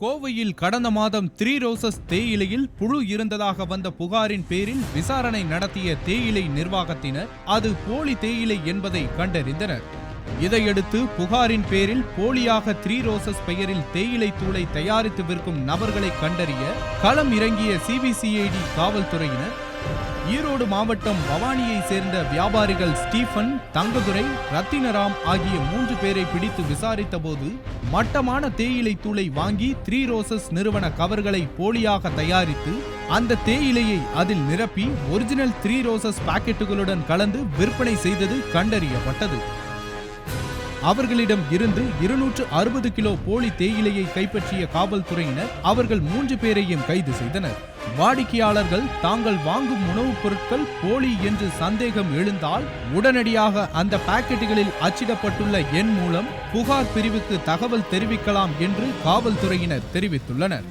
கோவையில் கடந்த மாதம் 3 ரோசஸ் தேயிலையில் புழு இருந்ததாக வந்த புகாரின் பேரில் விசாரணை நடத்திய தேயிலை நிர்வாகத்தினர் அது போலி தேயிலை என்பதை கண்டறிந்தனர். இதையடுத்து புகாரின் பேரில் போலியாக 3 ரோசஸ் பெயரில் தேயிலை தூளை தயாரித்து விற்கும் நபர்களை கண்டறிய களம் இறங்கிய சிபிசிஐடி காவல்துறையினர் ஈரோடு மாவட்டம் பவானியை சேர்ந்த வியாபாரிகள் ஸ்டீபன், தங்கதுரை, ரத்தினராம் ஆகிய 3 பேரை பிடித்து விசாரித்த போது மட்டமான தேயிலை தூளை வாங்கி 3 ரோசஸ் நிறுவன கவர்களை போலியாக தயாரித்து அந்த தேயிலையை அதில் நிரப்பி ஒரிஜினல் 3 ரோசஸ் பாக்கெட்டுகளுடன் கலந்து விற்பனை செய்தது கண்டறியப்பட்டது. அவர்களிடம் இருந்து 260 கிலோ போலி தேயிலையை கைப்பற்றிய காவல்துறையினர் அவர்கள் 3 பேரையும் கைது செய்தனர். வாடிக்கையாளர்கள் தாங்கள் வாங்கும் உணவுப் பொருட்கள் போலி என்று சந்தேகம் எழுந்தால் உடனடியாக அந்த பாக்கெட்டுகளில் அச்சிடப்பட்டுள்ள எண் மூலம் புகார் பிரிவுக்கு தகவல் தெரிவிக்கலாம் என்று காவல்துறையினர் தெரிவித்துள்ளனர்.